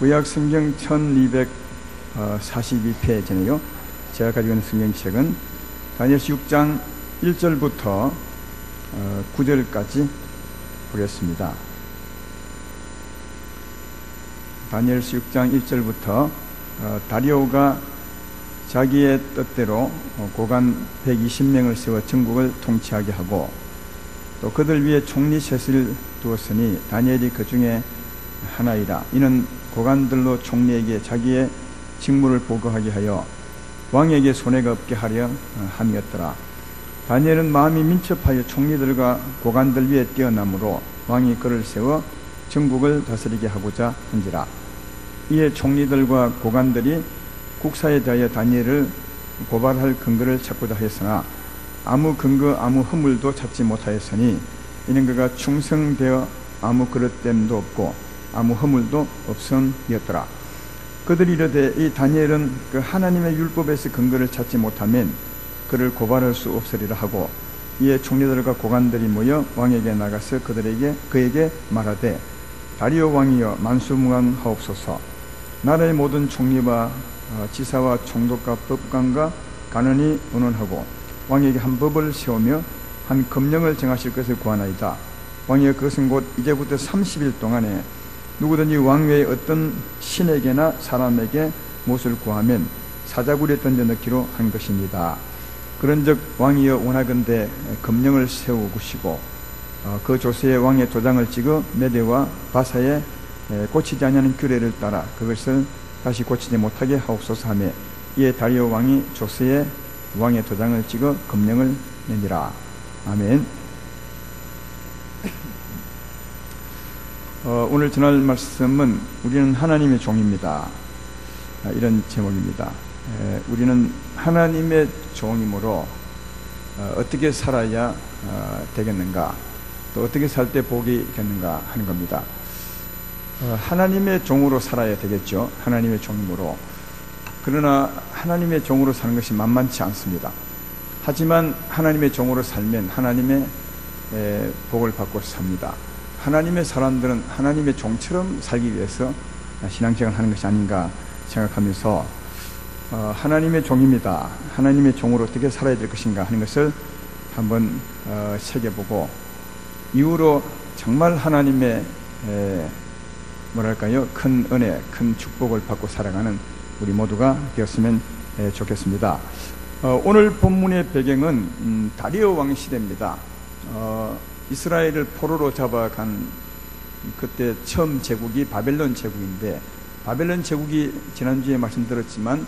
구약 성경 1242페이지네요. 제가 가지고 있는 성경책은 다니엘서 6장 1절부터 9절까지 보겠습니다. 다니엘서 6장 1절부터 다리오가 자기의 뜻대로 고관 120명을 세워 전국을 통치하게 하고 또 그들 위에 총리 셋을 두었으니 다니엘이 그 중에 하나이라. 이는 고관들로 총리에게 자기의 직무를 보고하게 하여 왕에게 손해가 없게 하려 함이었더라. 다니엘은 마음이 민첩하여 총리들과 고관들 위에 뛰어나므로 왕이 그를 세워 전국을 다스리게 하고자 한지라. 이에 총리들과 고관들이 국사에 대하여 다니엘을 고발할 근거를 찾고자 하였으나 아무 근거 아무 허물도 찾지 못하였으니 이는 그가 충성되어 아무 그릇됨도 없고 아무 허물도 없음이었더라. 그들이 이르되 이 다니엘은 그 하나님의 율법에서 근거를 찾지 못하면 그를 고발할 수 없으리라 하고, 이에 총리들과 고관들이 모여 왕에게 나가서 그에게 말하되 다리오 왕이여 만수무강하옵소서. 나라의 모든 총리와 지사와 총독과 법관과 간원이 의논하고 왕에게 한 법을 세우며 한 검령을 정하실 것을 구하나이다. 왕이여 그것은 곧 이제부터 30일 동안에 누구든지 왕 외에 어떤 신에게나 사람에게 무엇을 구하면 사자굴에 던져 넣기로 한 것입니다. 그런즉 왕이여 원하건대 검령을 세우시고 그 조서에 왕의 도장을 찍어 메대와 바사에 고치지 아니하는 규례를 따라 그것을 다시 고치지 못하게 하옵소서 하며, 이에 다리오 왕이 조서에 왕의 도장을 찍어 검령을 내니라. 아멘. 오늘 전할 말씀은 우리는 하나님의 종입니다. 이런 제목입니다. 우리는 하나님의 종이므로 어떻게 살아야 되겠는가, 또 어떻게 살 때 복이 있겠는가 하는 겁니다. 하나님의 종으로 살아야 되겠죠. 하나님의 종이므로. 그러나 하나님의 종으로 사는 것이 만만치 않습니다. 하지만 하나님의 종으로 살면 하나님의 복을 받고 삽니다. 하나님의 사람들은 하나님의 종처럼 살기 위해서 신앙생활을 하는 것이 아닌가 생각하면서 하나님의 종입니다. 하나님의 종으로 어떻게 살아야 될 것인가 하는 것을 한번 새겨보고, 이후로 정말 하나님의 큰 은혜, 큰 축복을 받고 살아가는 우리 모두가 되었으면 좋겠습니다. 오늘 본문의 배경은 다리오 왕 시대입니다. 이스라엘을 포로로 잡아간 그때 처음 제국이 바벨론 제국인데, 바벨론 제국이 지난주에 말씀드렸지만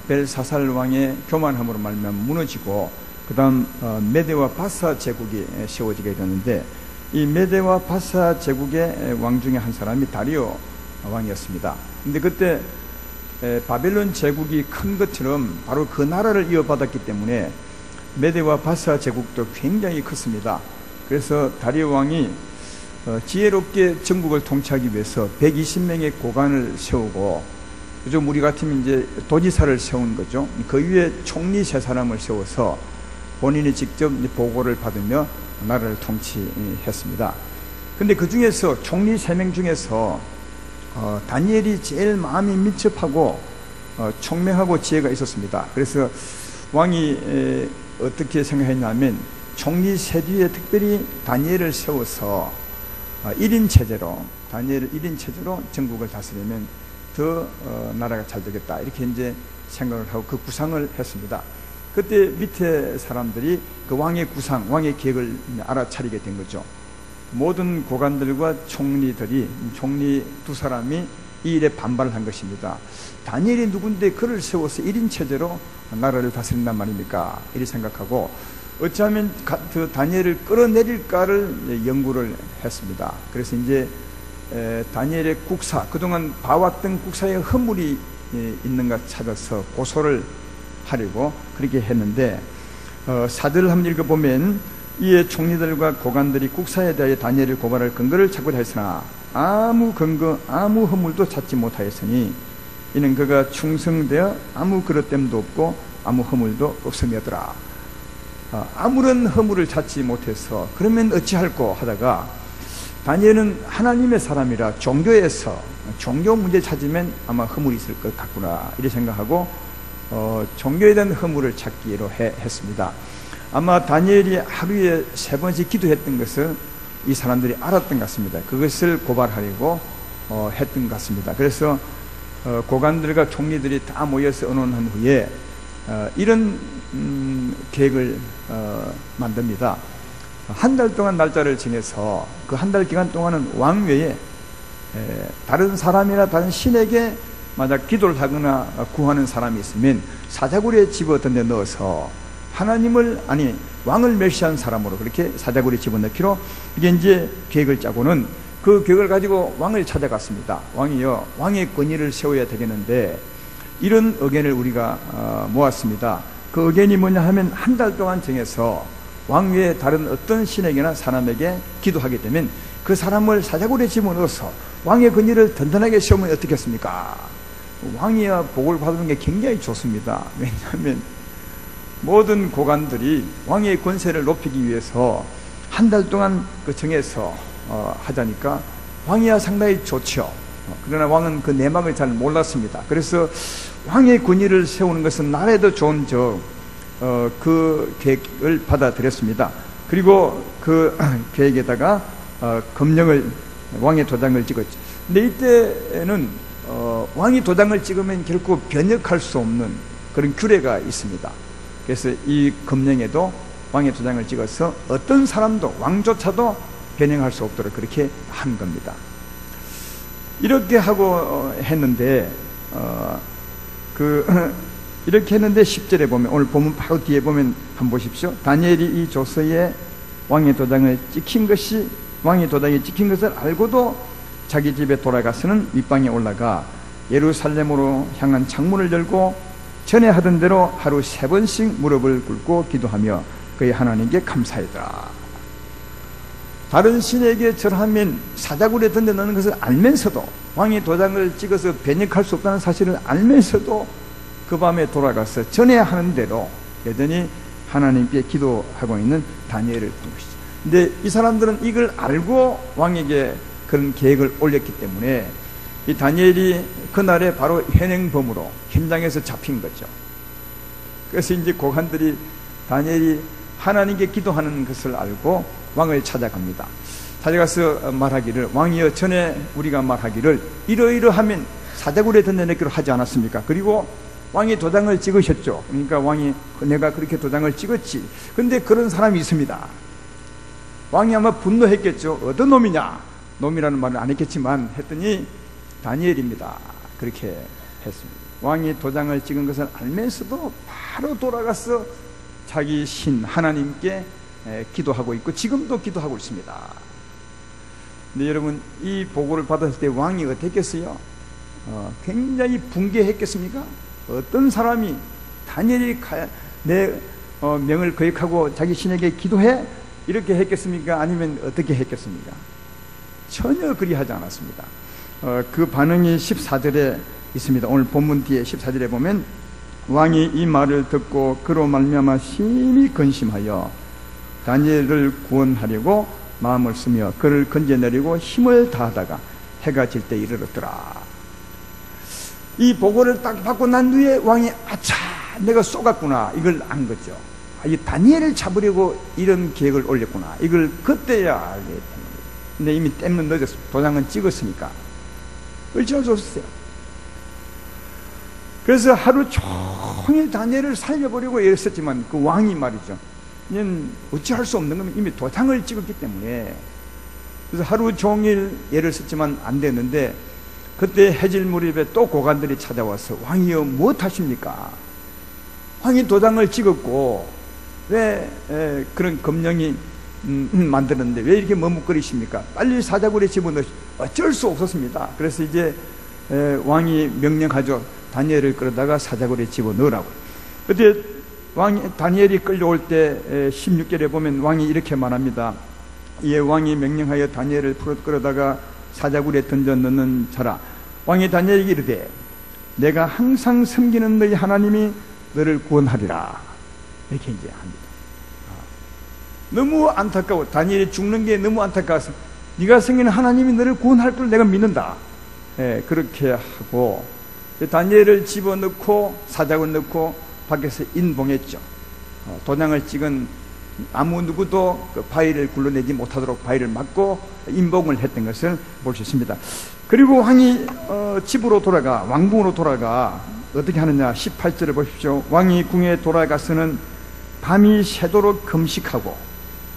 벨사살 왕의 교만함으로 말미암아 무너지고 그 다음 메대와 바사 제국이 세워지게 되는데, 이 메대와 바사 제국의 왕 중에 한 사람이 다리오 왕이었습니다. 근데 그때 바벨론 제국이 큰 것처럼 바로 그 나라를 이어받았기 때문에 메대와 바사 제국도 굉장히 컸습니다. 그래서 다리오 왕이 지혜롭게 전국을 통치하기 위해서 120명의 고관을 세우고, 요즘 우리 같으면 이제 도지사를 세운 거죠. 그 위에 총리 3사람을 세워서 본인이 직접 보고를 받으며 나라를 통치했습니다. 근데 그 중에서 총리 3명 중에서 다니엘이 제일 마음이 민첩하고 총명하고 지혜가 있었습니다. 그래서 왕이 어떻게 생각했냐면, 총리 3 뒤에 특별히 다니엘을 세워서 1인 체제로, 다니엘을 1인 체제로 전국을 다스리면 더 나라가 잘 되겠다, 이렇게 이제 생각을 하고 그 구상을 했습니다. 그때 밑에 사람들이 그 왕의 구상, 왕의 계획을 알아차리게 된 거죠. 모든 고관들과 총리 2사람이 이 일에 반발을 한 것입니다. 다니엘이 누군데 그를 세워서 1인 체제로 나라를 다스린단 말입니까? 이렇게 생각하고 어찌하면 그 다니엘을 끌어내릴까를 연구를 했습니다. 그래서 이제 다니엘의 국사, 그동안 봐왔던 국사에 허물이 있는가 찾아서 고소를 하려고 그렇게 했는데, 사절을 한번 읽어보면, 이에 총리들과 고관들이 국사에 대하여 다니엘을 고발할 근거를 찾고자 했으나 아무 근거 아무 허물도 찾지 못하였으니 이는 그가 충성되어 아무 그릇됨도 없고 아무 허물도 없음이었더라. 아무런 허물을 찾지 못해서 그러면 어찌할꼬 하다가, 다니엘은 하나님의 사람이라 종교에서 종교 문제 찾으면 아마 허물이 있을 것 같구나 이렇게 생각하고 종교에 대한 허물을 찾기로 했습니다. 아마 다니엘이 하루에 3번씩 기도했던 것을 이 사람들이 알았던 것 같습니다. 그것을 고발하려고 했던 것 같습니다. 그래서 고관들과 총리들이 다 모여서 의논한 후에 이런 계획을 만듭니다. 한 달 동안 날짜를 정해서 그 한 달 기간 동안은 왕 외에 다른 사람이나 다른 신에게 만약 기도를 하거나 구하는 사람이 있으면 사자굴에 집어넣은 데 넣어서 하나님을 왕을 멸시한 사람으로 그렇게 사자굴에 집어넣기로 이게 이제 계획을 짜고는 그 계획을 가지고 왕을 찾아갔습니다. 왕이요, 왕의 권위를 세워야 되겠는데 이런 의견을 우리가 모았습니다. 그 의견이 뭐냐 하면 한 달 동안 정해서 왕 외에 다른 어떤 신에게나 사람에게 기도하게 되면 그 사람을 사자굴에 집어넣어서 왕의 권위를 든든하게 세우면 어떻겠습니까? 왕이야 복을 받는 게 굉장히 좋습니다. 왜냐하면 모든 고관들이 왕의 권세를 높이기 위해서 한 달 동안 정해서 하자니까 왕이야 상당히 좋죠. 그러나 왕은 그 내막을 잘 몰랐습니다. 그래서 왕의 권위를 세우는 것은 나라에도 좋은 그 계획을 받아들였습니다. 그리고 그 계획에다가 검령을 왕의 도장을 찍었죠. 근데 이때는 왕이 도장을 찍으면 결코 변역할 수 없는 그런 규례가 있습니다. 그래서 이 검령에도 왕의 도장을 찍어서 어떤 사람도 왕조차도 변형할 수 없도록 그렇게 한 겁니다. 이렇게 하고 했는데 이렇게 했는데 10절에 보면 오늘 본문 바로 뒤에 보면 한번 보십시오. 다니엘이 이 조서에 왕의 도장이 찍힌 것을 알고도 자기 집에 돌아가서는 윗방에 올라가 예루살렘으로 향한 창문을 열고 전에 하던 대로 하루 3번씩 무릎을 꿇고 기도하며 그의 하나님께 감사하더라. 다른 신에게 절하면 사자굴에 던져 넣는 것을 알면서도 왕이 도장을 찍어서 변역할 수 없다는 사실을 알면서도 그 밤에 돌아가서 전에 하는 대로 여전히 하나님께 기도하고 있는 다니엘을 본 것이죠. 근데 이 사람들은 이걸 알고 왕에게 그런 계획을 올렸기 때문에 이 다니엘이 그날에 바로 현행범으로 현장에서 잡힌 거죠. 그래서 이제 고관들이 다니엘이 하나님께 기도하는 것을 알고 왕을 찾아갑니다. 찾아가서 말하기를, 왕이여, 전에 우리가 말하기를 이러이러하면 사자굴에 던져넣기로 하지 않았습니까? 그리고 왕이 도장을 찍으셨죠. 그러니까 왕이 내가 그렇게 도장을 찍었지. 근데 그런 사람이 있습니다. 왕이 아마 분노했겠죠. 어떤 놈이냐? 놈이라는 말은 안 했겠지만 했더니 다니엘입니다. 그렇게 했습니다. 왕이 도장을 찍은 것을 알면서도 바로 돌아가서 자기 신 하나님께 기도하고 있고 지금도 기도하고 있습니다. 근데 여러분, 이 보고를 받았을 때 왕이 어땠겠어요? 굉장히 붕괴했겠습니까? 어떤 사람이 다니엘이 내 명을 거역하고 자기 신에게 기도해? 이렇게 했겠습니까? 아니면 어떻게 했겠습니까? 전혀 그리하지 않았습니다. 그 반응이 14절에 있습니다. 오늘 본문 뒤에 14절에 보면 왕이 이 말을 듣고 그로 말미암아 심히 근심하여 다니엘을 구원하려고 마음을 쓰며 그를 건져내리고 힘을 다하다가 해가 질 때 이르렀더라. 이 보고를 딱 받고 난 뒤에 왕이 아차, 내가 쏘갔구나, 이걸 안 거죠. 이 다니엘을 잡으려고 이런 계획을 올렸구나, 이걸 그때야 알게 되는 거죠. 근데 이미 때는 늦었습니다. 도장은 찍었으니까 어찌할 수 없었어요. 그래서 하루 종일 다니엘을 살려보려고 애썼지만 그 왕이 말이죠, 이는 어찌할 수 없는 겁니다. 이미 도장을 찍었기 때문에. 그래서 하루 종일 애를 썼지만 안 됐는데 그때 해질 무렵에 또 고관들이 찾아와서 왕이여 무엇하십니까? 왕이 도장을 찍었고 왜 그런 검령이 만들었는데 왜 이렇게 머뭇거리십니까? 빨리 사자굴에 집어넣으시오. 어쩔 수 없었습니다. 그래서 이제 왕이 명령하죠. 다니엘을 끌어다가 사자굴에 집어넣으라고. 그때 다니엘이 끌려올 때 16절에 보면 왕이 이렇게 말합니다. 이에 왕이 명령하여 다니엘을 끌어다가 사자굴에 던져 넣는 자라. 왕이 다니엘에게 이르되 내가 항상 섬기는 너희 하나님이 너를 구원하리라. 이렇게 이제 합니다. 너무 안타까워. 다니엘이 죽는 게 너무 안타까워서 네가 섬기는 하나님이 너를 구원할 걸 내가 믿는다. 그렇게 하고 다니엘을 집어넣고 사자굴 넣고 밖에서 인봉했죠. 도장을 찍은 아무 누구도 그 바위를 굴러내지 못하도록 바위를 막고 인봉을 했던 것을 볼 수 있습니다. 그리고 왕이 집으로 돌아가, 왕궁으로 돌아가 어떻게 하느냐. 18절을 보십시오. 왕이 궁에 돌아가서는 밤이 새도록 금식하고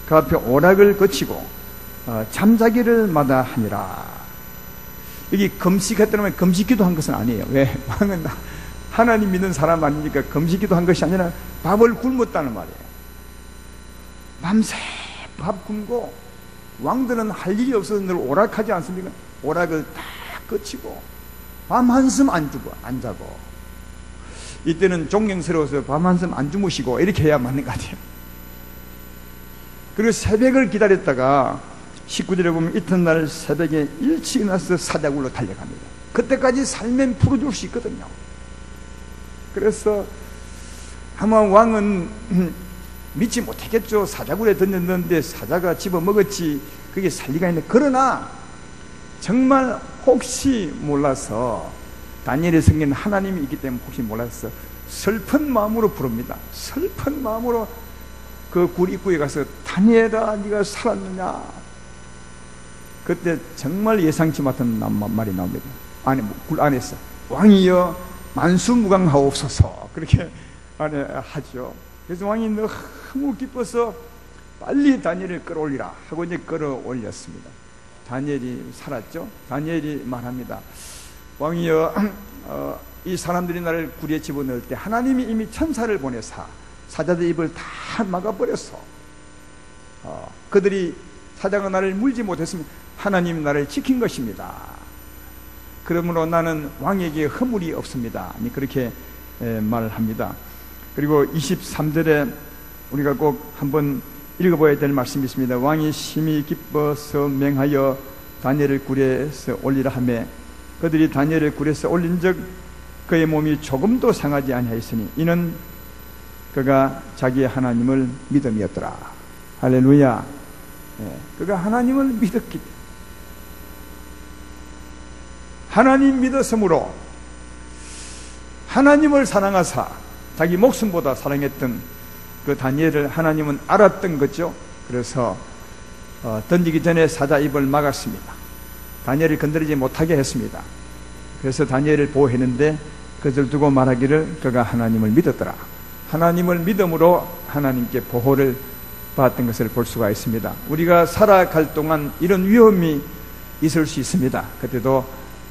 그 앞에 오락을 거치고 잠자기를 마다하니라. 여기 금식했다면 금식기도 한 것은 아니에요. 왜? 왕은 하나님 믿는 사람 아니니까 금식기도 한 것이 아니라 밥을 굶었다는 말이에요. 밤새 밥 굶고, 왕들은 할 일이 없어서 늘 오락하지 않습니까? 오락을 다 거치고 밤 한숨 안 자고, 이때는 존경스러워서 밤 한숨 안 주무시고 이렇게 해야 맞는 것 같아요. 그리고 새벽을 기다렸다가 19절에 보면 이튿날 새벽에 일찍 일어나서 사자굴로 달려갑니다. 그때까지 살면 풀어줄 수 있거든요. 그래서 아마 왕은 믿지 못했겠죠. 사자굴에 던졌는데 사자가 집어먹었지 그게 살 리가 있네. 그러나 정말 혹시 몰라서, 다니엘의 성경에는 하나님이 있기 때문에 혹시 몰라서 슬픈 마음으로 부릅니다. 슬픈 마음으로 그 굴 입구에 가서 다니엘아 네가 살았느냐. 그때 정말 예상치 못한 말이 나옵니다. 굴 안에서 왕이여 만수무강하옵소서, 그렇게 안에 하죠. 그래서 왕이 너무 기뻐서 빨리 다니엘을 끌어올리라 하고 이제 끌어올렸습니다. 다니엘이 살았죠. 다니엘이 말합니다. 왕이여 이 사람들이 나를 굴에 집어넣을 때 하나님이 이미 천사를 보내사 사자들 입을 다 막아버렸어. 그들이 사자가 나를 물지 못했으면 하나님이 나를 지킨 것입니다. 그러므로 나는 왕에게 허물이 없습니다. 그렇게 말을 합니다. 그리고 23절에 우리가 꼭 한번 읽어봐야 될 말씀이 있습니다. 왕이 심히 기뻐서 맹하여 다니엘을 굴에서 올리라 하매 그들이 다니엘을 굴에서 올린 적 그의 몸이 조금도 상하지 아니하였으니 이는 그가 자기의 하나님을 믿음이었더라. 할렐루야. 그가 하나님을 믿었기 때문에, 하나님 믿었으므로 하나님을 사랑하사 자기 목숨보다 사랑했던 그 다니엘을 하나님은 알았던 거죠. 그래서 던지기 전에 사자 입을 막았습니다. 다니엘을 건드리지 못하게 했습니다. 그래서 다니엘을 보호했는데 그것을 두고 말하기를 그가 하나님을 믿었더라. 하나님을 믿음으로 하나님께 보호를 받았던 것을 볼 수가 있습니다. 우리가 살아갈 동안 이런 위험이 있을 수 있습니다. 그때도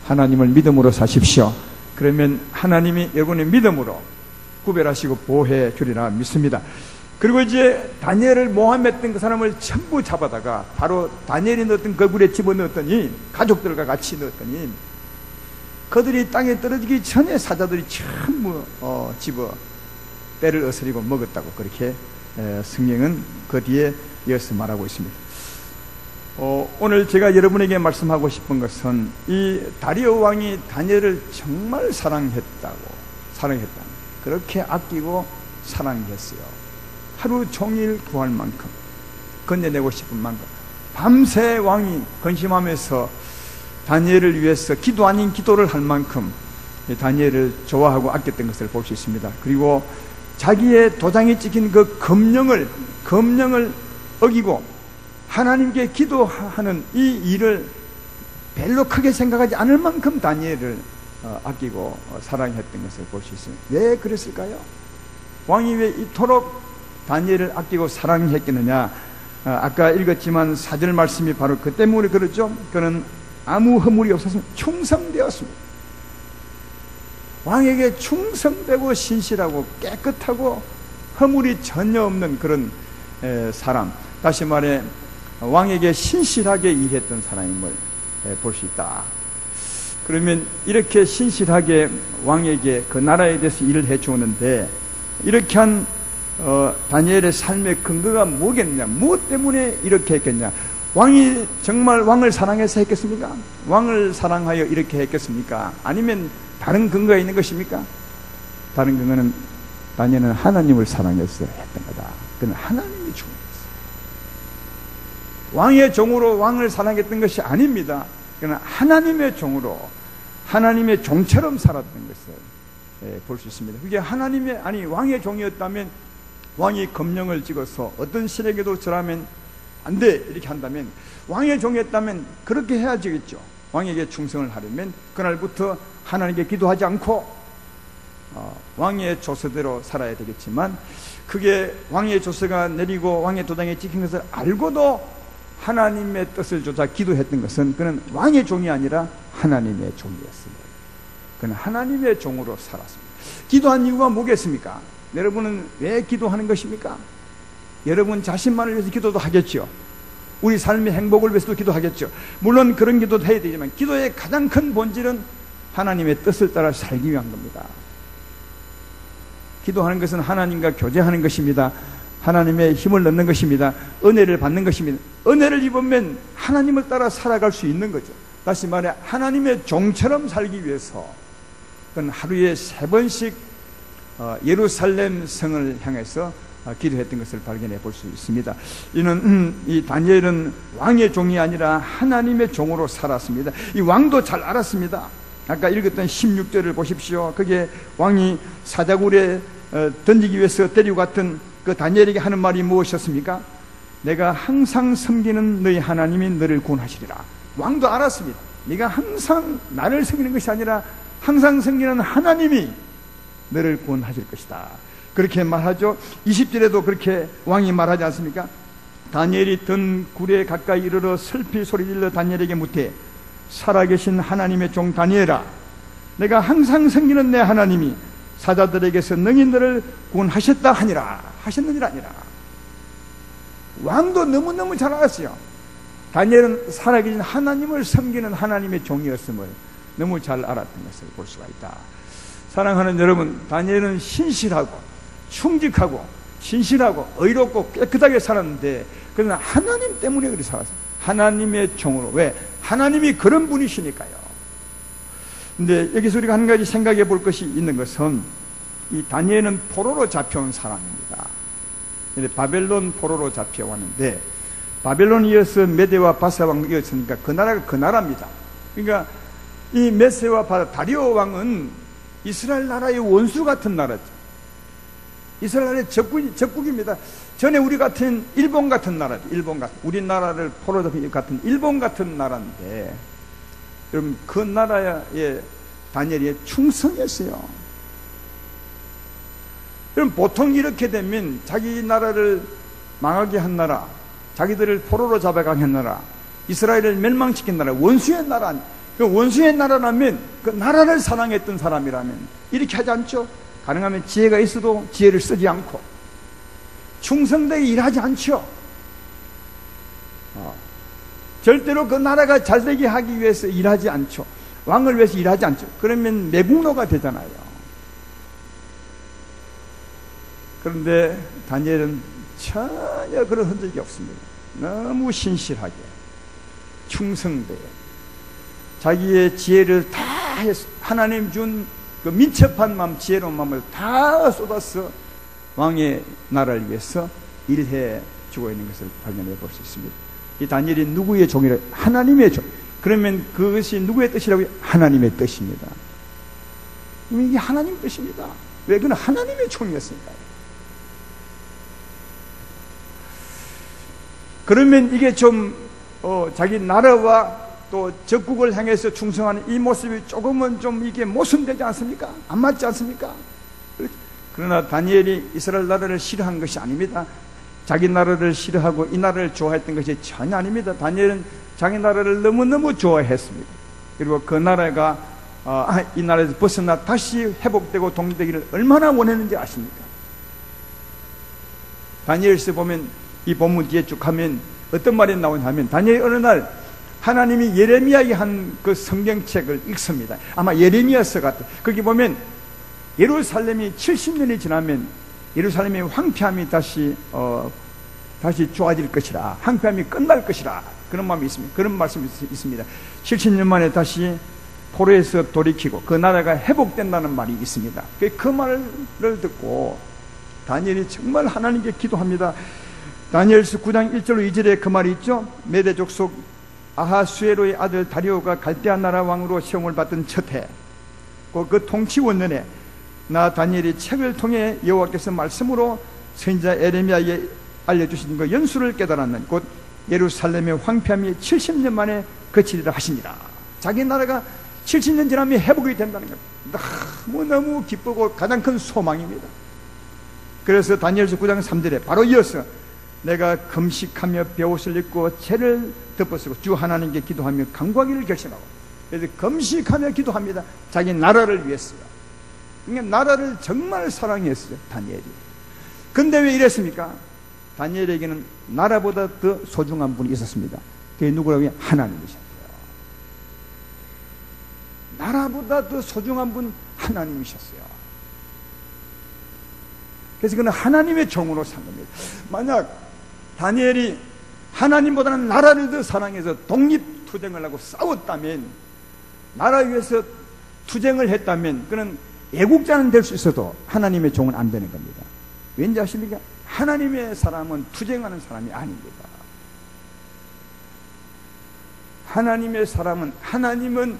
하나님을 믿음으로 사십시오. 그러면 하나님이 여러분의 믿음으로 구별하시고 보호해 주리라 믿습니다. 그리고 이제 다니엘을 모함했던 그 사람을 전부 잡아다가 바로 다니엘이 넣었던 그 굴에 집어넣었더니, 가족들과 같이 넣었더니 그들이 땅에 떨어지기 전에 사자들이 전부 집어 때를 어스리고 먹었다고, 그렇게 성경은 그 뒤에 이어서 말하고 있습니다. 오늘 제가 여러분에게 말씀하고 싶은 것은 이 다리오 왕이 다니엘을 정말 사랑했다. 그렇게 아끼고 사랑했어요. 하루 종일 구할 만큼, 건져내고 싶은 만큼 밤새 왕이 근심하면서 다니엘을 위해서 기도 아닌 기도를 할 만큼 다니엘을 좋아하고 아꼈던 것을 볼 수 있습니다. 그리고 자기의 도장이 찍힌 그 검령을 어기고 하나님께 기도하는 이 일을 별로 크게 생각하지 않을 만큼 다니엘을 아끼고 사랑했던 것을 볼 수 있습니다. 왜 그랬을까요? 왕이 왜 이토록 다니엘을 아끼고 사랑했겠느냐? 아까 읽었지만 4절 말씀이 바로 그 때문에 그렇죠. 그는 아무 허물이 없어서 충성되었습니다. 왕에게 충성되고 신실하고 깨끗하고 허물이 전혀 없는 그런 사람, 다시 말해 왕에게 신실하게 일했던 사람임을 볼 수 있다. 그러면 이렇게 신실하게 왕에게 그 나라에 대해서 일을 해주었는데, 이렇게 한 다니엘의 삶의 근거가 뭐겠냐? 무엇 때문에 이렇게 했겠냐? 왕이 정말 왕을 사랑해서 했겠습니까? 왕을 사랑하여 이렇게 했겠습니까? 아니면 다른 근거가 있는 것입니까? 다른 근거는 다니엘은 하나님을 사랑해서 했던 거다. 그는 하나님이 중요했어요. 왕의 종으로 왕을 사랑했던 것이 아닙니다. 그는 하나님의 종으로 하나님의 종처럼 살았던 것을 볼 수 있습니다. 그게 왕의 종이었다면 왕이 검령을 찍어서 어떤 신에게도 절하면 안 돼 이렇게 한다면, 왕의 종이었다면 그렇게 해야 되겠죠. 왕에게 충성을 하려면 그날부터 하나님께 기도하지 않고 왕의 조서대로 살아야 되겠지만, 그게 왕의 조서가 내리고 왕의 도장에 찍힌 것을 알고도 하나님의 뜻을 조차 기도했던 것은 그는 왕의 종이 아니라 하나님의 종이었습니다. 그는 하나님의 종으로 살았습니다. 기도한 이유가 뭐겠습니까? 여러분은 왜 기도하는 것입니까? 여러분 자신만을 위해서 기도도 하겠죠. 우리 삶의 행복을 위해서도 기도하겠죠. 물론 그런 기도도 해야 되지만, 기도의 가장 큰 본질은 하나님의 뜻을 따라 살기 위한 겁니다. 기도하는 것은 하나님과 교제하는 것입니다. 하나님의 힘을 넣는 것입니다. 은혜를 받는 것입니다. 은혜를 입으면 하나님을 따라 살아갈 수 있는 거죠. 다시 말해 하나님의 종처럼 살기 위해서 그는 하루에 3번씩 예루살렘 성을 향해서 기도했던 것을 발견해 볼 수 있습니다. 이 다니엘은 왕의 종이 아니라 하나님의 종으로 살았습니다. 이 왕도 잘 알았습니다. 아까 읽었던 16절을 보십시오. 그게 왕이 사자굴에 던지기 위해서 데리고 갔던 그 다니엘에게 하는 말이 무엇이었습니까? 내가 항상 섬기는 너희 하나님이 너를 구원하시리라. 왕도 알았습니다. 네가 항상 나를 섬기는 것이 아니라 항상 섬기는 하나님이 너를 구원하실 것이다. 그렇게 말하죠. 20절에도 그렇게 왕이 말하지 않습니까? 다니엘이 든 굴에 가까이 이르러 슬피 소리질러 다니엘에게 묻되, 살아계신 하나님의 종 다니엘아, 내가 항상 섬기는 내 하나님이 사자들에게서 능히 너를 구원하셨다 하니라. 하셨느니라 아니라. 왕도 너무너무 잘 알았어요. 다니엘은 살아계신 하나님을 섬기는 하나님의 종이었음을 너무 잘 알았던 것을 볼 수가 있다. 사랑하는 여러분, 다니엘은 신실하고 충직하고 진실하고 의롭고 깨끗하게 살았는데, 그러나 하나님 때문에 그렇게 살았어요. 하나님의 종으로. 왜? 하나님이 그런 분이시니까요. 근데 여기서 우리가 한 가지 생각해 볼 것이 있는 것은, 이 다니엘은 포로로 잡혀온 사람입니다. 바벨론 포로로 잡혀왔는데, 바벨론에 이어서 메대와 바사 왕이 이었으니까 그 나라가 그 나라입니다. 그러니까 이 메세와 다리오 왕은 이스라엘 나라의 원수 같은 나라죠. 이스라엘 나라의 적국입니다. 전에 우리 같은 일본 같은 나라죠. 일본 같은, 우리나라를 포로 잡힌 같은 일본 같은 나라인데, 여러분 그 나라의 다니엘이 충성했어요. 여러분 보통 이렇게 되면 자기 나라를 망하게 한 나라, 자기들을 포로로 잡아가게 한 나라, 이스라엘을 멸망시킨 나라, 원수의 나라, 그 원수의 나라라면, 그 나라를 사랑했던 사람이라면 이렇게 하지 않죠? 가능하면 지혜가 있어도 지혜를 쓰지 않고 충성되게 일하지 않죠. 절대로 그 나라가 잘되게 하기 위해서 일하지 않죠. 왕을 위해서 일하지 않죠. 그러면 매국노가 되잖아요. 그런데 다니엘은 전혀 그런 흔적이 없습니다. 너무 신실하게 충성되게 자기의 지혜를 다 하나님 준 그 민첩한 마음, 지혜로운 마음을 다 쏟아서 왕의 나라를 위해서 일해 주고 있는 것을 발견해 볼 수 있습니다. 이 다니엘이 누구의 종이라? 하나님의 종. 그러면 그것이 누구의 뜻이라고요? 하나님의 뜻입니다. 이게 하나님의 뜻입니다. 왜? 그는 하나님의 종이었으니까요. 그러면 이게 좀 자기 나라와 또 적국을 향해서 충성하는 이 모습이 조금은 좀 이게 모순되지 않습니까? 안 맞지 않습니까? 그러나 다니엘이 이스라엘 나라를 싫어한 것이 아닙니다. 자기 나라를 싫어하고 이 나라를 좋아했던 것이 전혀 아닙니다. 다니엘은 자기 나라를 너무너무 좋아했습니다. 그리고 그 나라가 이 나라에서 벗어나 다시 회복되고 독립되기를 얼마나 원했는지 아십니까? 다니엘서 보면 이 본문 뒤에 쭉 하면 어떤 말이 나오냐면, 다니엘이 어느 날 하나님이 예레미야에게 한 그 성경책을 읽습니다. 아마 예레미야서 같아요. 거기 보면 예루살렘이 70년이 지나면 예루살렘의 황폐함이 다시 좋아질 것이라, 황폐함이 끝날 것이라, 그런 마음이 있습니다. 그런 말씀이 있습니다. 70년 만에 다시 포로에서 돌이키고 그 나라가 회복된다는 말이 있습니다. 그 말을 듣고 다니엘이 정말 하나님께 기도합니다. 다니엘서 9장 1절로 2절에 그 말이 있죠. 메대 족속 아하수에로의 아들 다리오가 갈대아 나라 왕으로 시험을 받던 첫해, 그 통치 원년에 나 다니엘이 책을 통해 여호와께서 말씀으로 선지자 에레미야에게 알려주신 그 연수를 깨달았는 곧 예루살렘의 황폐함이 70년 만에 그치리라 하시니라. 자기 나라가 70년 지나면 회복이 된다는 겁니다. 너무너무 기쁘고 가장 큰 소망입니다. 그래서 다니엘서 9장 3절에 바로 이어서 내가 금식하며 베옷을 입고 채를 덮어쓰고 주 하나님께 기도하며 간구하기를 결심하고, 그래서 금식하며 기도합니다. 자기 나라를 위해서요. 그러니까 나라를 정말 사랑했어요, 다니엘이. 근데 왜 이랬습니까? 다니엘에게는 나라보다 더 소중한 분이 있었습니다. 그게 누구라고요? 하나님이셨어요. 나라보다 더 소중한 분 하나님이셨어요. 그래서 그는 하나님의 종으로 산 겁니다. 만약 다니엘이 하나님보다는 나라를 더 사랑해서 독립투쟁을 하고 싸웠다면, 나라 위해서 투쟁을 했다면 그는 애국자는 될 수 있어도 하나님의 종은 안 되는 겁니다. 왠지 아십니까? 하나님의 사람은 투쟁하는 사람이 아닙니다. 하나님의 사람은, 하나님은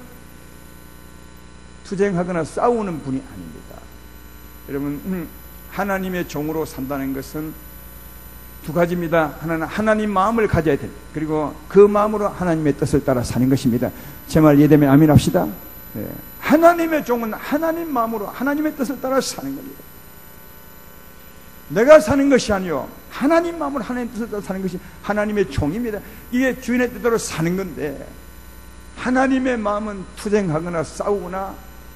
투쟁하거나 싸우는 분이 아닙니다. 여러분, 하나님의 종으로 산다는 것은 두 가지입니다. 하나는 하나님 마음을 가져야 됩니다. 그리고 그 마음으로 하나님의 뜻을 따라 사는 것입니다. 제 말 이해되면 아멘 합시다. 네. 하나님의 종은 하나님 마음으로 하나님의 뜻을 따라 사는 겁니다. 내가 사는 것이 아니요, 하나님 마음으로 하나님의 뜻을 따라 사는 것이 하나님의 종입니다. 이게 주인의 뜻대로 사는 건데, 하나님의 마음은 투쟁하거나 싸우거나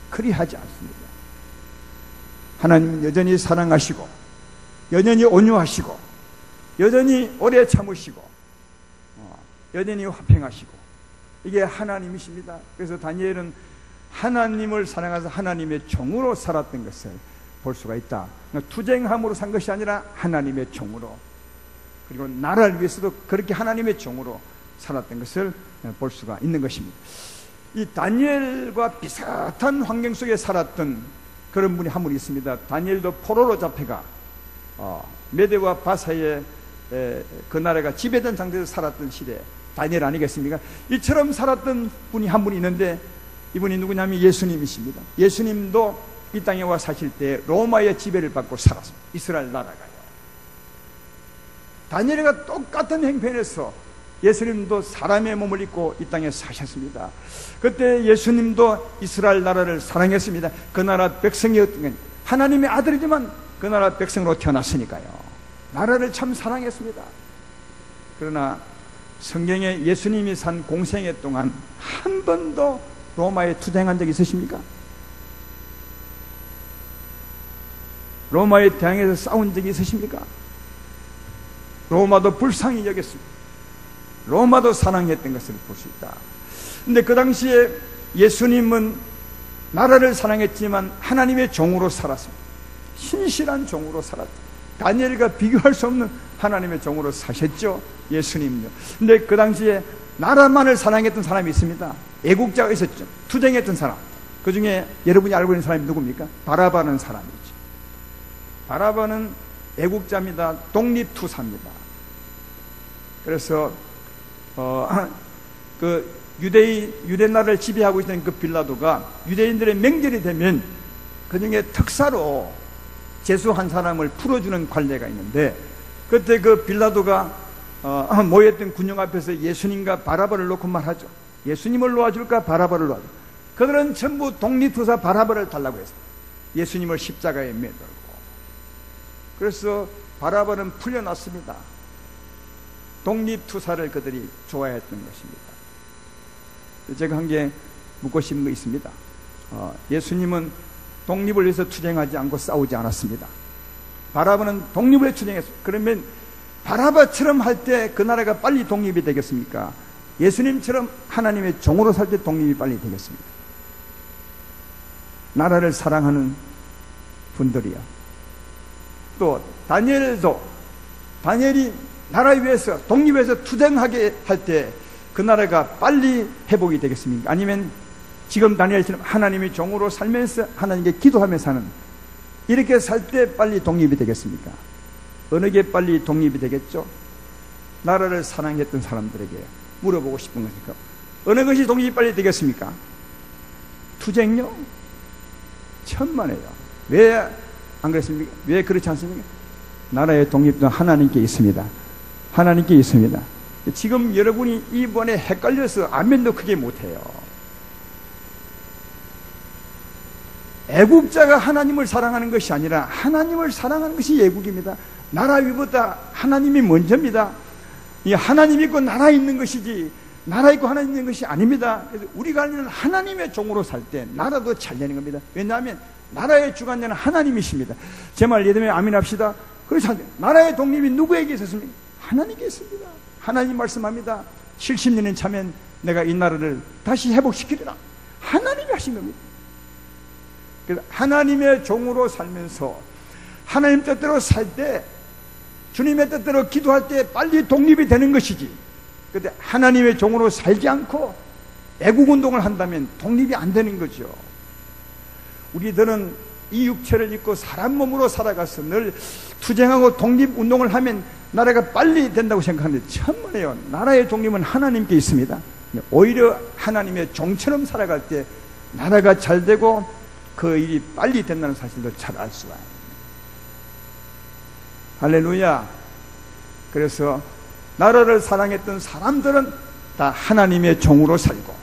그리하지 않습니다. 하나님은 여전히 사랑하시고, 여전히 온유하시고, 여전히 오래 참으시고, 여전히 화평하시고, 이게 하나님이십니다. 그래서 다니엘은 하나님을 사랑해서 하나님의 종으로 살았던 것을 볼 수가 있다. 투쟁함으로 산 것이 아니라 하나님의 종으로, 그리고 나라를 위해서도 그렇게 하나님의 종으로 살았던 것을 볼 수가 있는 것입니다. 이 다니엘과 비슷한 환경 속에 살았던 그런 분이 한 분 있습니다. 다니엘도 포로로 잡혀가 메대와 바사의 그 나라가 지배된 상태에서 살았던 시대, 다니엘 아니겠습니까? 이처럼 살았던 분이 한 분 있는데, 이분이 누구냐면 예수님이십니다. 예수님도 이 땅에 와 사실 때 로마의 지배를 받고 살았습니다. 이스라엘 나라가요. 다니엘과 똑같은 행편에서 예수님도 사람의 몸을 입고 이 땅에 사셨습니다. 그때 예수님도 이스라엘 나라를 사랑했습니다. 그 나라 백성이었던 건 하나님의 아들이지만 그 나라 백성으로 태어났으니까요. 나라를 참 사랑했습니다. 그러나 성경에 예수님이 산 공생애 동안 한 번도 로마에 투쟁한 적 있으십니까? 로마에 대항해서 싸운 적이 있으십니까? 로마도 불쌍히 여겼습니다. 로마도 사랑했던 것을 볼 수 있다. 근데 그 당시에 예수님은 나라를 사랑했지만 하나님의 종으로 살았습니다. 신실한 종으로 살았죠. 다니엘과 비교할 수 없는 하나님의 종으로 사셨죠, 예수님요. 근데 그 당시에 나라만을 사랑했던 사람이 있습니다. 애국자가 있었죠. 투쟁했던 사람. 그 중에 여러분이 알고 있는 사람이 누굽니까? 바라바는 사람이죠. 바라바는 애국자입니다. 독립투사입니다. 그래서 그 유대 나라를 지배하고 있던 그 빌라도가 유대인들의 명절이 되면 그 중에 특사로 제수한 사람을 풀어주는 관례가 있는데, 그때 그 빌라도가 모였던 군용 앞에서 예수님과 바라바를 놓고 말하죠. 예수님을 놓아줄까 바라바를 놓아줄까. 그들은 전부 독립투사 바라바를 달라고 했어요. 예수님을 십자가에 매달고. 그래서 바라바는 풀려났습니다. 독립투사를 그들이 좋아했던 것입니다. 제가 한 게 묻고 싶은 거 있습니다. 예수님은 독립을 위해서 투쟁하지 않고 싸우지 않았습니다. 바라바는 독립을 위해 투쟁했습니다. 그러면 바라바처럼 할 때 그 나라가 빨리 독립이 되겠습니까? 예수님처럼 하나님의 종으로 살 때 독립이 빨리 되겠습니까? 나라를 사랑하는 분들이야. 또 다니엘이 나라 위해서 독립해서 투쟁하게 할 때 그 나라가 빨리 회복이 되겠습니까? 아니면 지금 다니엘처럼 하나님의 종으로 살면서 하나님께 기도하며 사는, 이렇게 살 때 빨리 독립이 되겠습니까? 어느 게 빨리 독립이 되겠죠? 나라를 사랑했던 사람들에게, 물어보고 싶은 거니까. 어느 것이 독립이 빨리 되겠습니까? 투쟁요? 천만에요. 왜 안 그렇습니까? 왜 그렇지 않습니까? 나라의 독립도 하나님께 있습니다. 하나님께 있습니다. 지금 여러분이 이번에 헷갈려서 아멘도 크게 못해요. 애국자가 하나님을 사랑하는 것이 아니라 하나님을 사랑하는 것이 애국입니다. 나라 위보다 하나님이 먼저입니다. 이 하나님 있고 나라 있는 것이지 나라 있고 하나님 있는 것이 아닙니다. 그래서 우리가 알는 하나님의 종으로 살 때 나라도 잘 되는 겁니다. 왜냐하면 나라의 주관자는 하나님이십니다. 제 말 예되면 아멘합시다. 그래서 나라의 독립이 누구에게 있었습니까? 하나님께 있습니다. 하나님 말씀합니다. 70년이 차면 내가 이 나라를 다시 회복시키리라. 하나님이 하신 겁니다. 그래서 하나님의 종으로 살면서 하나님 뜻대로 살 때, 주님의 뜻대로 기도할 때 빨리 독립이 되는 것이지, 그런데 하나님의 종으로 살지 않고 애국운동을 한다면 독립이 안 되는 거죠. 우리들은 이 육체를 입고 사람 몸으로 살아가서 늘 투쟁하고 독립운동을 하면 나라가 빨리 된다고 생각하는데 천만에요. 나라의 독립은 하나님께 있습니다. 오히려 하나님의 종처럼 살아갈 때 나라가 잘 되고 그 일이 빨리 된다는 사실도 잘 알 수가 있습니다. 할렐루야. 그래서 나라를 사랑했던 사람들은 다 하나님의 종으로 살고,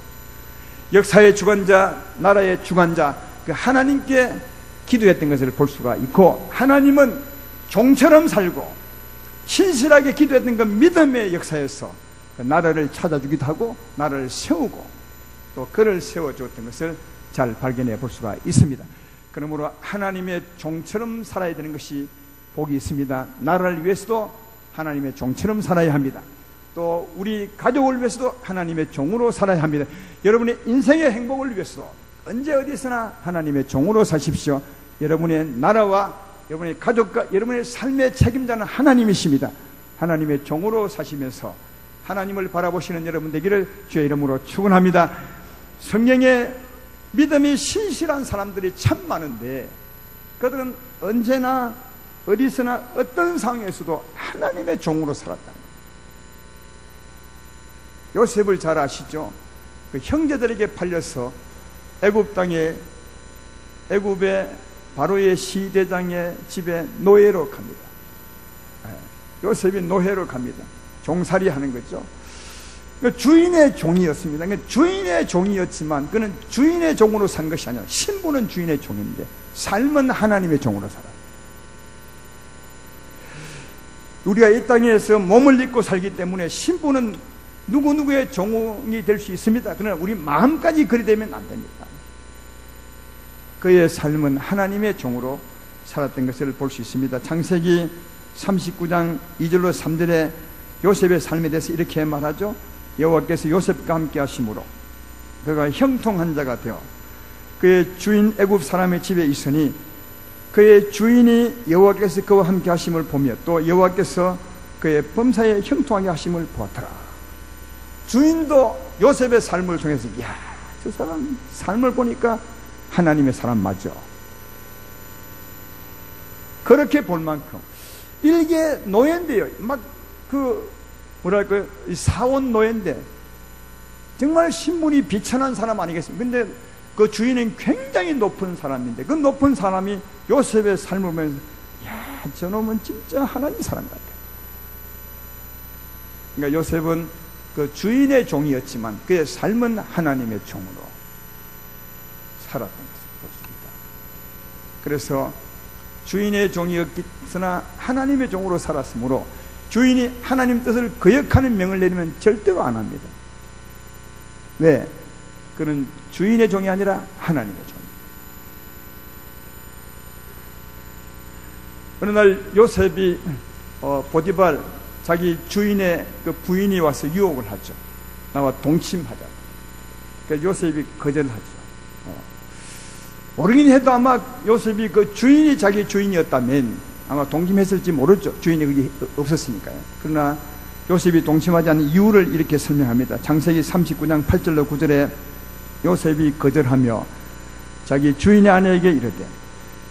역사의 주관자, 나라의 주관자, 그 하나님께 기도했던 것을 볼 수가 있고, 하나님은 종처럼 살고 신실하게 기도했던 그 믿음의 역사에서 그 나라를 찾아주기도 하고 나라를 세우고 또 그를 세워주었던 것을 잘 발견해 볼 수가 있습니다. 그러므로 하나님의 종처럼 살아야 되는 것이 복이 있습니다. 나라를 위해서도 하나님의 종처럼 살아야 합니다. 또 우리 가족을 위해서도 하나님의 종으로 살아야 합니다. 여러분의 인생의 행복을 위해서도 언제 어디서나 하나님의 종으로 사십시오. 여러분의 나라와 여러분의 가족과 여러분의 삶의 책임자는 하나님이십니다. 하나님의 종으로 사시면서 하나님을 바라보시는 여러분 되기를 주의 이름으로 축원합니다. 성경에 믿음이 신실한 사람들이 참 많은데 그들은 언제나 어디서나 어떤 상황에서도 하나님의 종으로 살았다. 요셉을 잘 아시죠? 그 형제들에게 팔려서 애굽 땅에, 애굽의 바로의 시대장의 집에 노예로 갑니다. 요셉이 노예로 갑니다. 종살이 하는 거죠. 주인의 종이었습니다. 주인의 종이었지만 그는 주인의 종으로 산 것이 아니라, 신분은 주인의 종인데 삶은 하나님의 종으로 살아요. 우리가 이 땅에서 몸을 입고 살기 때문에 신분은 누구누구의 종이 될 수 있습니다. 그러나 우리 마음까지 그리 되면 안 됩니다. 그의 삶은 하나님의 종으로 살았던 것을 볼 수 있습니다. 창세기 39장 2절로 3절에 요셉의 삶에 대해서 이렇게 말하죠. 여호와께서 요셉과 함께 하심으로 그가 형통한 자가 되어 그의 주인 애굽 사람의 집에 있으니 그의 주인이 여호와께서 그와 함께 하심을 보며 또 여호와께서 그의 범사에 형통하게 하심을 보았더라. 주인도 요셉의 삶을 통해서 야, 저 사람 삶을 보니까 하나님의 사람 맞죠. 그렇게 볼 만큼 일개 노예인데요. 막 뭐랄까요, 사원 노예인데 정말 신분이 비천한 사람 아니겠습니까? 근데 그 주인은 굉장히 높은 사람인데 그 높은 사람이 요셉의 삶을 보면서 야, 저놈은 진짜 하나님 사람 같아. 그러니까 요셉은 그 주인의 종이었지만 그의 삶은 하나님의 종으로 살았던 것을 볼 수 있다. 그래서 주인의 종이었으나 하나님의 종으로 살았으므로 주인이 하나님 뜻을 거역하는 명을 내리면 절대로 안 합니다. 왜? 그는 주인의 종이 아니라 하나님의 종. 어느 날 요셉이 보디발 자기 주인의 그 부인이 와서 유혹을 하죠. 나와 동침하자. 그러니까 요셉이 거절하죠. 모르긴 해도 아마 요셉이 그 주인이 자기 주인이었다면 아마 동침했을지 모르죠. 주인이 그게 없었으니까요. 그러나 요셉이 동침하지 않는 이유를 이렇게 설명합니다. 창세기 39장 8절로 9절에 요셉이 거절하며 자기 주인의 아내에게 이르되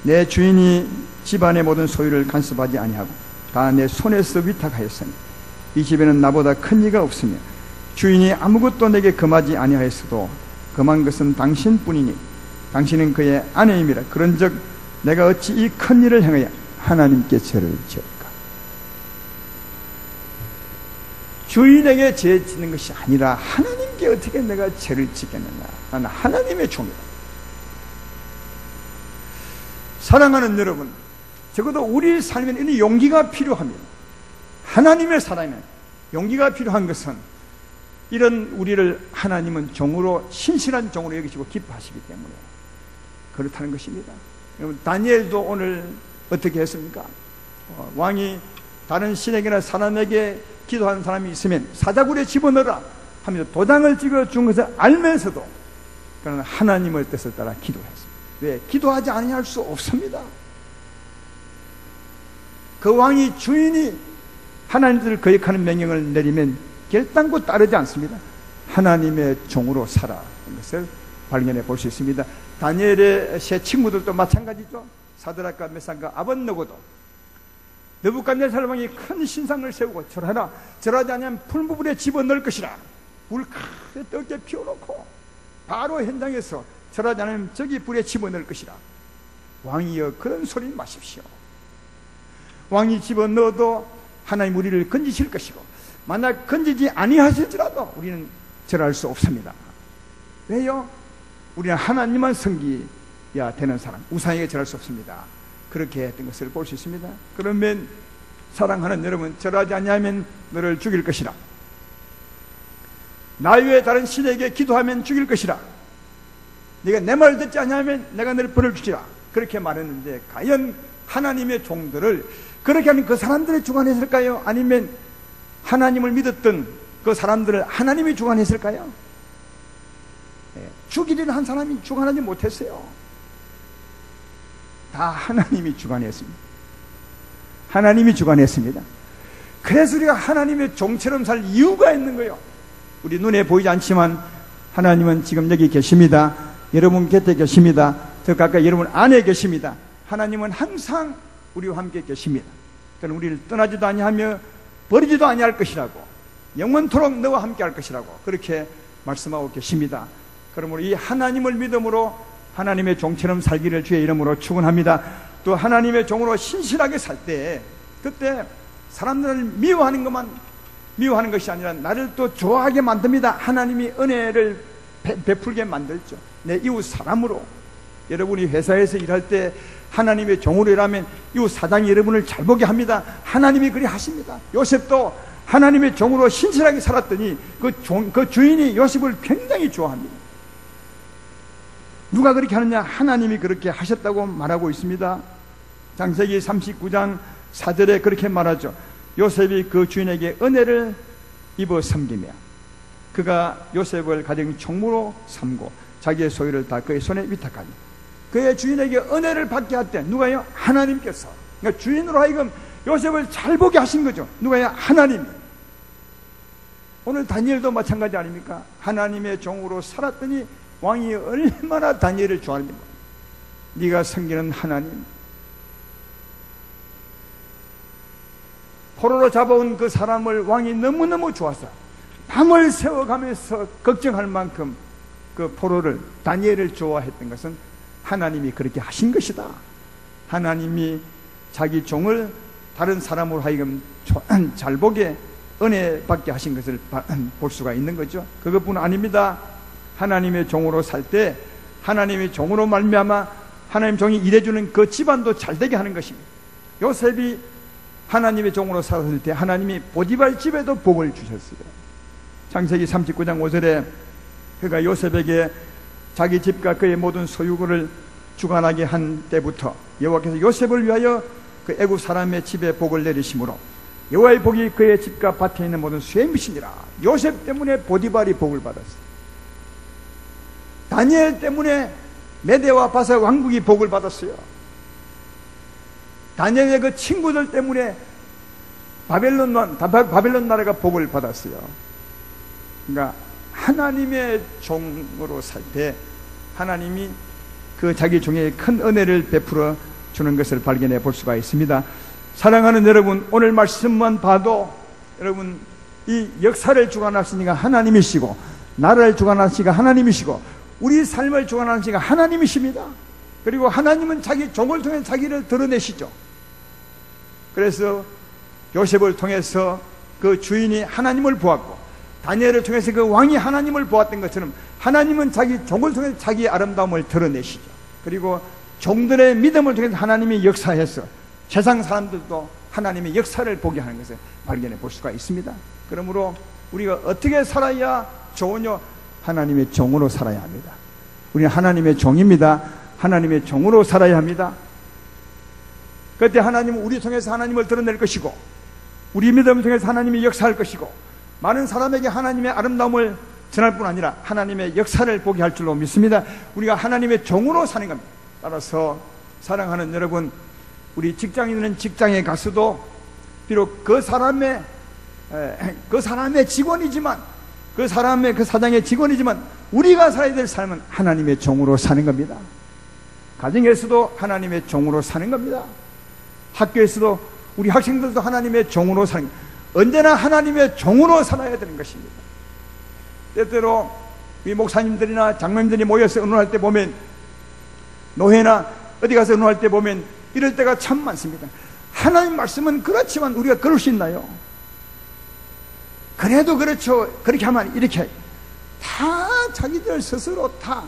내 주인이 집안의 모든 소유를 간섭하지 아니하고 다 내 손에서 위탁하였으니 이 집에는 나보다 큰 이가 없으며 주인이 아무것도 내게 금하지 아니하였어도 금한 것은 당신뿐이니 당신은 그의 아내임이라. 그런즉 내가 어찌 이 큰 일을 행하여 하나님께 죄를 지을까? 주인에게 죄 짓는 것이 아니라 하나님께 어떻게 내가 죄를 짓겠느냐. 나는 하나님의 종이다. 사랑하는 여러분, 적어도 우리 삶에는 이 용기가 필요합니다. 하나님의 사랑에 용기가 필요한 것은 이런 우리를 하나님은 종으로, 신실한 종으로 여기시고 기뻐하시기 때문에 그렇다는 것입니다. 여러분, 다니엘도 오늘 어떻게 했습니까? 왕이 다른 신에게나 사람에게 기도하는 사람이 있으면 사자굴에 집어넣어라 하면서 도장을 찍어준 것을 알면서도 그는 하나님의 뜻을 따라 기도했습니다. 왜? 기도하지 아니할 수 없습니다. 그 왕이, 주인이 하나님을 거역하는 명령을 내리면 결단코 따르지 않습니다. 하나님의 종으로 살아가는 것을 발견해 볼 수 있습니다. 다니엘의 세 친구들도 마찬가지죠. 사드락과 메삭과 아벳느고도 느부갓네살 왕이 큰 신상을 세우고 절하라, 절하지 않으면 풀무불에 집어넣을 것이라. 불 크게 뜨겁게 피워놓고 바로 현장에서 절하지 않으면 저기 불에 집어넣을 것이라. 왕이여, 그런 소리는 마십시오. 왕이 집어넣어도 하나님 우리를 건지실 것이고, 만약 건지지 아니하실지라도 우리는 절할 수 없습니다. 왜요? 우리는 하나님만 섬기야 되는 사람, 우상에게 절할 수 없습니다. 그렇게 했던 것을 볼 수 있습니다. 그러면 사랑하는 여러분, 절하지 아니하면 너를 죽일 것이라. 나 외에 다른 신에게 기도하면 죽일 것이라. 네가 내 말을 듣지 아니하면 내가 너를 벌을 주리라. 그렇게 말했는데, 과연 하나님의 종들을 그렇게 하는 그 사람들이 주관했을까요? 아니면 하나님을 믿었던 그 사람들을 하나님이 주관했을까요? 죽이려는 한 사람이 주관하지 못했어요. 다 하나님이 주관했습니다. 하나님이 주관했습니다. 그래서 우리가 하나님의 종처럼 살 이유가 있는 거예요. 우리 눈에 보이지 않지만 하나님은 지금 여기 계십니다. 여러분 곁에 계십니다. 더 가까이 여러분 안에 계십니다. 하나님은 항상 우리와 함께 계십니다. 그는 우리를 떠나지도 아니하며 버리지도 아니할 것이라고, 영원토록 너와 함께 할 것이라고 그렇게 말씀하고 계십니다. 그러므로 이 하나님을 믿음으로 하나님의 종처럼 살기를 주의 이름으로 축원합니다. 또 하나님의 종으로 신실하게 살 때, 그때 사람들을 미워하는 것이 아니라 나를 또 좋아하게 만듭니다. 하나님이 은혜를 베풀게 만들죠. 내 이웃 사람으로. 여러분이 회사에서 일할 때 하나님의 종으로 일하면 이웃 사장이 여러분을 잘 보게 합니다. 하나님이 그리 하십니다. 요셉도 하나님의 종으로 신실하게 살았더니 그 주인이 요셉을 굉장히 좋아합니다. 누가 그렇게 하느냐? 하나님이 그렇게 하셨다고 말하고 있습니다. 창세기 39장 4절에 그렇게 말하죠. 요셉이 그 주인에게 은혜를 입어 섬기며 그가 요셉을 가정 총무로 삼고 자기의 소유를 다 그의 손에 위탁하니 그의 주인에게 은혜를 받게 할때 누가요? 하나님께서. 그러니까 주인으로 하여금 요셉을 잘 보게 하신 거죠. 누가요? 하나님이. 오늘 다니엘도 마찬가지 아닙니까? 하나님의 종으로 살았더니 왕이 얼마나 다니엘을 좋아합니까? 네가 섬기는 하나님, 포로로 잡아온 그 사람을 왕이 너무너무 좋아서 밤을 새워가면서 걱정할 만큼 그 포로를, 다니엘을 좋아했던 것은 하나님이 그렇게 하신 것이다. 하나님이 자기 종을 다른 사람으로 하여금 잘 보게 은혜 받게 하신 것을 볼 수가 있는 거죠. 그것뿐 아닙니다. 하나님의 종으로 살 때 하나님의 종으로 말미암아 하나님 종이 일해주는 그 집안도 잘되게 하는 것입니다. 요셉이 하나님의 종으로 살았을 때 하나님이 보디발 집에도 복을 주셨어요. 창세기 39장 5절에 그가 요셉에게 자기 집과 그의 모든 소유를 주관하게 한 때부터 여호와께서 요셉을 위하여 그 애굽 사람의 집에 복을 내리심으로 여호와의 복이 그의 집과 밭에 있는 모든 수에 미치니라. 요셉 때문에 보디발이 복을 받았어요. 다니엘 때문에 메대와 바사 왕국이 복을 받았어요. 다니엘의 그 친구들 때문에 바벨론 나라가 복을 받았어요. 그러니까 하나님의 종으로 살 때 하나님이 그 자기 종에게 큰 은혜를 베풀어 주는 것을 발견해 볼 수가 있습니다. 사랑하는 여러분, 오늘 말씀만 봐도 여러분 이 역사를 주관하시는 이가 하나님이시고, 나라를 주관하시는 이가 하나님이시고, 우리 삶을 주관하시는 이가 하나님이십니다. 그리고 하나님은 자기 종을 통해 자기를 드러내시죠. 그래서 요셉을 통해서 그 주인이 하나님을 보았고, 다니엘을 통해서 그 왕이 하나님을 보았던 것처럼 하나님은 자기 종을 통해 자기의 아름다움을 드러내시죠. 그리고 종들의 믿음을 통해서 하나님이 역사해서 세상 사람들도 하나님의 역사를 보게 하는 것을 발견해 볼 수가 있습니다. 그러므로 우리가 어떻게 살아야 좋으냐? 하나님의 종으로 살아야 합니다. 우리는 하나님의 종입니다. 하나님의 종으로 살아야 합니다. 그때 하나님은 우리 통해서 하나님을 드러낼 것이고, 우리 믿음을 통해서 하나님이 역사할 것이고, 많은 사람에게 하나님의 아름다움을 전할 뿐 아니라 하나님의 역사를 보게 할 줄로 믿습니다. 우리가 하나님의 종으로 사는 겁니다. 따라서 사랑하는 여러분, 우리 직장인은 직장에 가서도 비록 그 사람의 직원이지만, 그 사장의 직원이지만 우리가 살아야 될 삶은 하나님의 종으로 사는 겁니다. 가정에서도 하나님의 종으로 사는 겁니다. 학교에서도 우리 학생들도 하나님의 종으로 사는 겁니다. 언제나 하나님의 종으로 살아야 되는 것입니다. 때때로 우리 목사님들이나 장로님들이 모여서 의논할 때 보면, 노회나 어디 가서 의논할 때 보면 이럴 때가 참 많습니다. 하나님 말씀은 그렇지만 우리가 그럴 수 있나요? 그래도 그렇죠. 그렇게 하면 이렇게 다 자기들 스스로 다,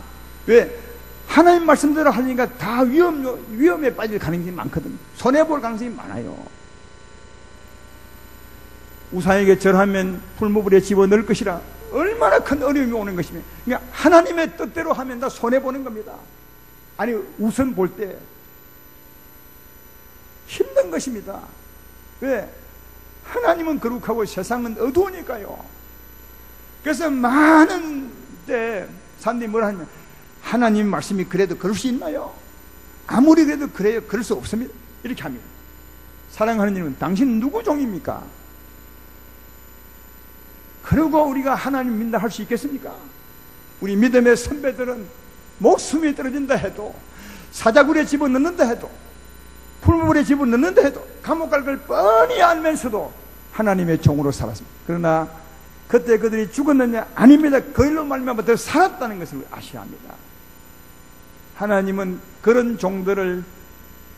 왜? 하나님 말씀대로 하니까 다 위험에 빠질 가능성이 많거든요. 손해볼 가능성이 많아요. 우상에게 절하면 풀무불에 집어넣을 것이라, 얼마나 큰 어려움이 오는 것이며, 그러니까 하나님의 뜻대로 하면 다 손해보는 겁니다. 아니, 우선 볼 때 힘든 것입니다. 왜? 하나님은 거룩하고 세상은 어두우니까요. 그래서 많은 때 사람들이 뭐라 하냐면, 하나님 말씀이 그래도 그럴 수 있나요? 아무리 그래도 그래요, 그럴 수 없습니다. 이렇게 합니다. 사랑하는 여러분, 당신은 누구 종입니까? 그러고 우리가 하나님 믿는다 할 수 있겠습니까? 우리 믿음의 선배들은 목숨이 떨어진다 해도, 사자굴에 집어넣는다 해도, 풀무불에 집어넣는다 해도, 감옥 갈 걸 뻔히 알면서도 하나님의 종으로 살았습니다. 그러나 그때 그들이 죽었느냐? 아닙니다. 그 일로 말미암아 더 살았다는 것을 아셔야 합니다. 하나님은 그런 종들을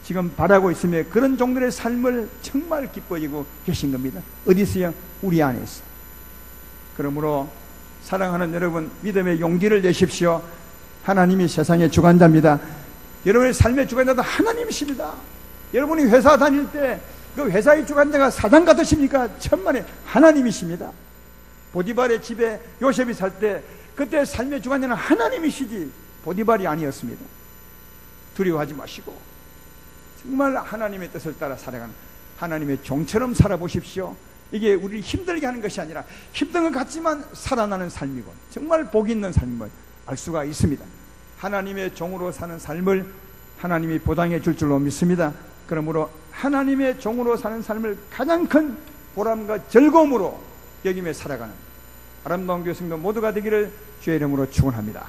지금 바라고 있으며 그런 종들의 삶을 정말 기뻐지고 계신 겁니다. 어디서요? 우리 안에서. 그러므로 사랑하는 여러분, 믿음의 용기를 내십시오. 하나님이 세상의 주관자입니다. 여러분의 삶의 주관자도 하나님이십니다. 여러분이 회사 다닐 때 그 회사의 주관자가 사장 같으십니까? 천만에 하나님이십니다. 보디발의 집에 요셉이 살 때 그때 삶의 주관자는 하나님이시지 보디발이 아니었습니다. 두려워하지 마시고 정말 하나님의 뜻을 따라 살아가는 하나님의 종처럼 살아보십시오. 이게 우리를 힘들게 하는 것이 아니라 힘든 것 같지만 살아나는 삶이고 정말 복 있는 삶임을 알 수가 있습니다. 하나님의 종으로 사는 삶을 하나님이 보장해 줄 줄로 믿습니다. 그러므로 하나님의 종으로 사는 삶을 가장 큰 보람과 즐거움으로 여기며 살아가는 아름다운 교회 성도 모두가 되기를 주의 이름으로 축원합니다.